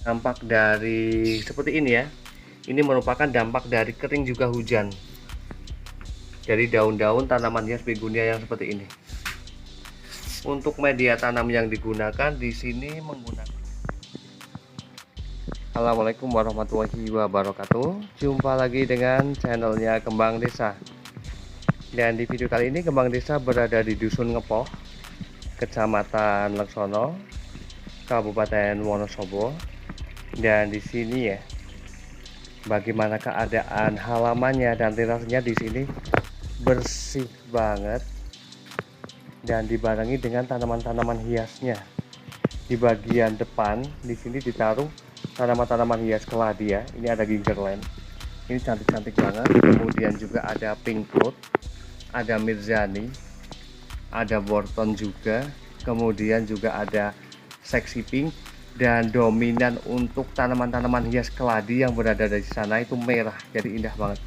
Dampak dari seperti ini ya, ini merupakan dampak dari kering juga hujan dari daun-daun tanaman hias begonia yang seperti ini. Untuk media tanam yang digunakan di sini menggunakan. Assalamualaikum warahmatullahi wabarakatuh. Jumpa lagi dengan channelnya Kembang Desa. Dan di video kali ini Kembang Desa berada di Dusun Ngepoh, Kecamatan Leksono, Kabupaten Wonosobo. Dan di sini ya, bagaimana keadaan halamannya dan terasnya di sini bersih banget dan dibarengi dengan tanaman-tanaman hiasnya. Di bagian depan di sini ditaruh tanaman-tanaman hias keladi ya. Ini ada gingerland. Ini cantik-cantik banget. Kemudian juga ada pink cloud, ada mirzani, ada Borton juga. Kemudian juga ada sexy pink. Dan dominan untuk tanaman-tanaman hias keladi yang berada di sana itu merah, jadi indah banget.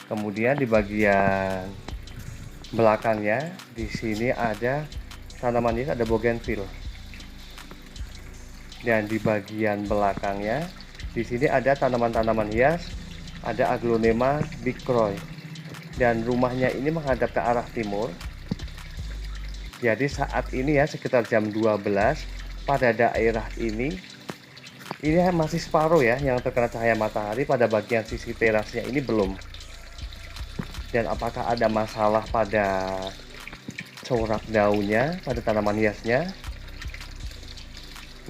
Kemudian di bagian belakangnya di sini ada tanaman hias, ada bougainville. Dan di bagian belakangnya di sini ada tanaman-tanaman hias, ada aglonema bigcroy. Dan rumahnya ini menghadap ke arah timur. Jadi saat ini ya sekitar jam 12 pada daerah ini masih separuh ya yang terkena cahaya matahari. Pada bagian sisi terasnya ini belum. Dan apakah ada masalah pada corak daunnya, pada tanaman hiasnya?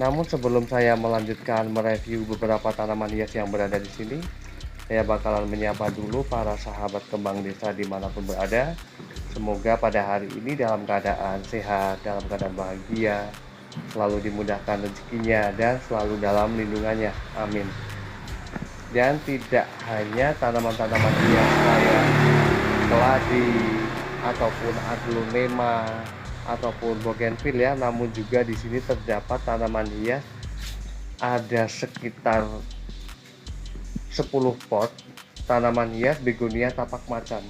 Namun sebelum saya melanjutkan mereview beberapa tanaman hias yang berada di sini, saya bakalan menyapa dulu para sahabat Kembang Desa dimanapun berada. Semoga pada hari ini dalam keadaan sehat, dalam keadaan bahagia, selalu dimudahkan rezekinya dan selalu dalam lindungannya, amin. Dan tidak hanya tanaman-tanaman hias kayak keladi ataupun aglonema ataupun bougainville ya, namun juga di sini terdapat tanaman hias ada sekitar 10 pot tanaman hias begonia tapak macan.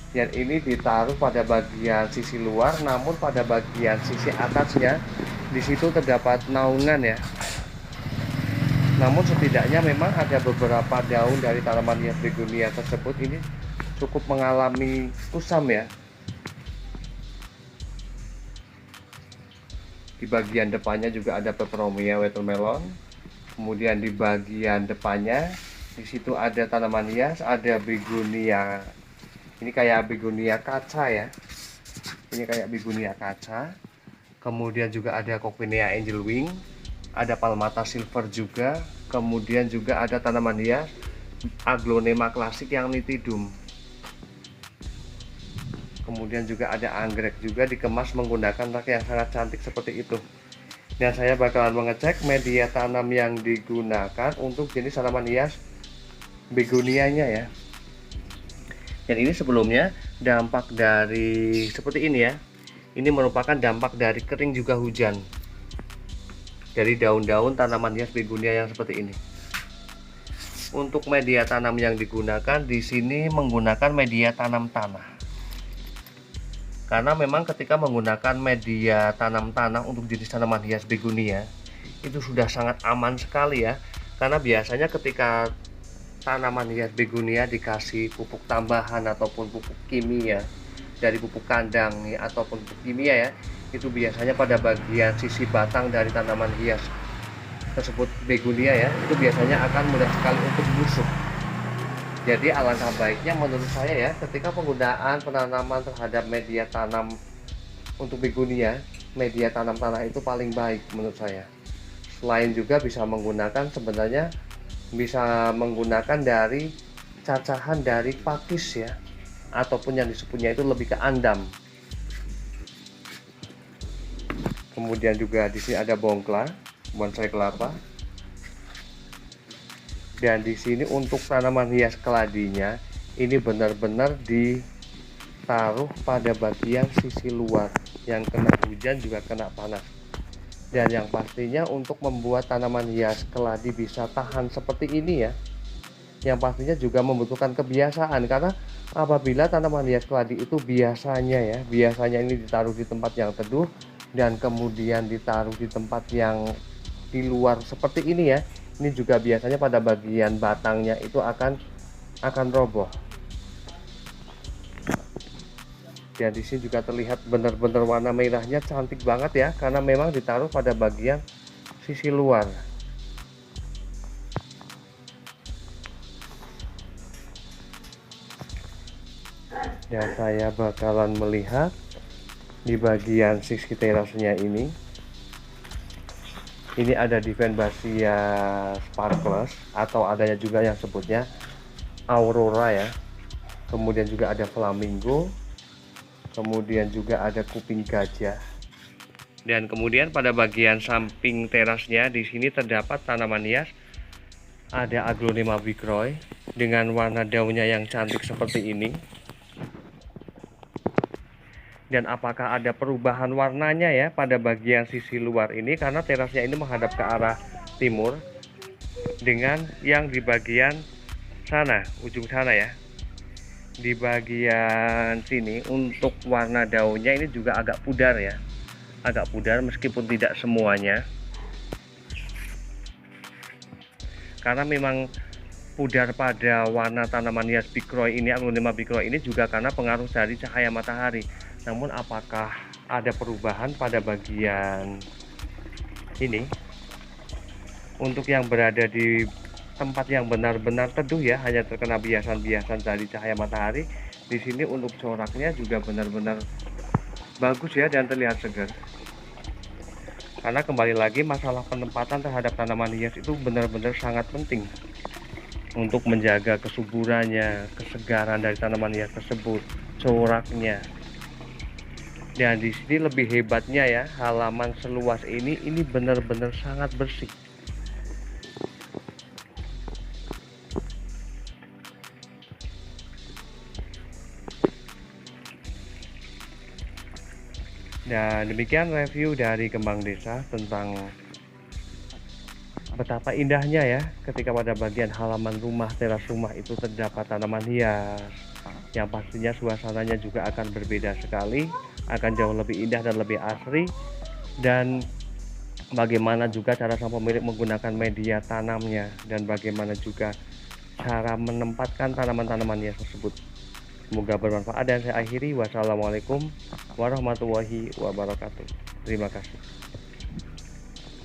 Dan ini ditaruh pada bagian sisi luar, namun pada bagian sisi atasnya di situ terdapat naungan ya. Namun setidaknya memang ada beberapa daun dari tanaman hias begonia tersebut ini cukup mengalami kusam ya. Di bagian depannya juga ada peperomia watermelon. Kemudian di bagian depannya di situ ada tanaman hias, ada begonia. Ini kayak begonia kaca ya. Ini kayak begonia kaca. Kemudian juga ada Cokinia angel wing, ada palmata silver juga. Kemudian juga ada tanaman hias aglonema klasik yang nitidum. Kemudian juga ada anggrek juga dikemas menggunakan rak yang sangat cantik seperti itu. Dan saya bakalan mengecek media tanam yang digunakan untuk jenis tanaman hias begonianya ya. Dan ini sebelumnya dampak dari seperti ini ya. Ini merupakan dampak dari kering juga hujan dari daun-daun tanaman hias begonia yang seperti ini. Untuk media tanam yang digunakan di sini menggunakan media tanam tanah. Karena memang ketika menggunakan media tanam tanah untuk jenis tanaman hias begonia itu sudah sangat aman sekali ya. Karena biasanya ketika tanaman hias begonia dikasih pupuk tambahan ataupun pupuk kimia dari pupuk kandang ya, ataupun pupuk kimia ya, itu biasanya pada bagian sisi batang dari tanaman hias tersebut begonia ya, itu biasanya akan mudah sekali untuk busuk. Jadi alangkah baiknya menurut saya ya, ketika penggunaan penanaman terhadap media tanam untuk begonia, media tanam tanah itu paling baik menurut saya. Selain juga bisa menggunakan sebenarnya bisa menggunakan dari cacahan dari pakis ya, ataupun yang disebutnya itu lebih ke andam. Kemudian juga di sini ada bongkla, bonsai kelapa. Dan di sini untuk tanaman hias keladinya ini benar-benar ditaruh pada bagian sisi luar yang kena hujan juga kena panas. Dan yang pastinya untuk membuat tanaman hias keladi bisa tahan seperti ini ya, yang pastinya juga membutuhkan kebiasaan. Karena apabila tanaman hias keladi itu biasanya ini ditaruh di tempat yang teduh, dan kemudian ditaruh di tempat yang di luar seperti ini ya, ini juga biasanya pada bagian batangnya itu akan roboh. Dan di sini juga terlihat benar-benar warna merahnya cantik banget ya, karena memang ditaruh pada bagian sisi luar. Dan saya bakalan melihat di bagian sisi terasnya ini ada Divenbasia Sparkles, atau adanya juga yang sebutnya Aurora ya. Kemudian juga ada Flamingo, kemudian juga ada kuping gajah. Dan kemudian pada bagian samping terasnya di sini terdapat tanaman hias, ada Aglonema Bicroy dengan warna daunnya yang cantik seperti ini. Dan apakah ada perubahan warnanya ya pada bagian sisi luar ini, karena terasnya ini menghadap ke arah timur, dengan yang di bagian sana, ujung sana ya. Di bagian sini untuk warna daunnya ini juga agak pudar ya, agak pudar meskipun tidak semuanya, karena memang pudar pada warna tanaman hias Bicroy ini, Aglonema Bicroy ini juga karena pengaruh dari cahaya matahari. Namun apakah ada perubahan pada bagian ini untuk yang berada di tempat yang benar-benar teduh ya, hanya terkena biasan-biasan dari cahaya matahari, di sini untuk coraknya juga benar-benar bagus ya dan terlihat segar. Karena kembali lagi masalah penempatan terhadap tanaman hias itu benar-benar sangat penting untuk menjaga kesuburannya, kesegaran dari tanaman hias tersebut, coraknya. Dan di sini lebih hebatnya ya, halaman seluas ini benar-benar sangat bersih. Dan demikian review dari Kembang Desa tentang betapa indahnya ya ketika pada bagian halaman rumah, teras rumah itu terdapat tanaman hias, yang pastinya suasananya juga akan berbeda sekali, akan jauh lebih indah dan lebih asri. Dan bagaimana juga cara sang pemilik menggunakan media tanamnya, dan bagaimana juga cara menempatkan tanaman-tanaman hias tersebut. Semoga bermanfaat dan saya akhiri. Wassalamualaikum warahmatullahi wabarakatuh. Terima kasih.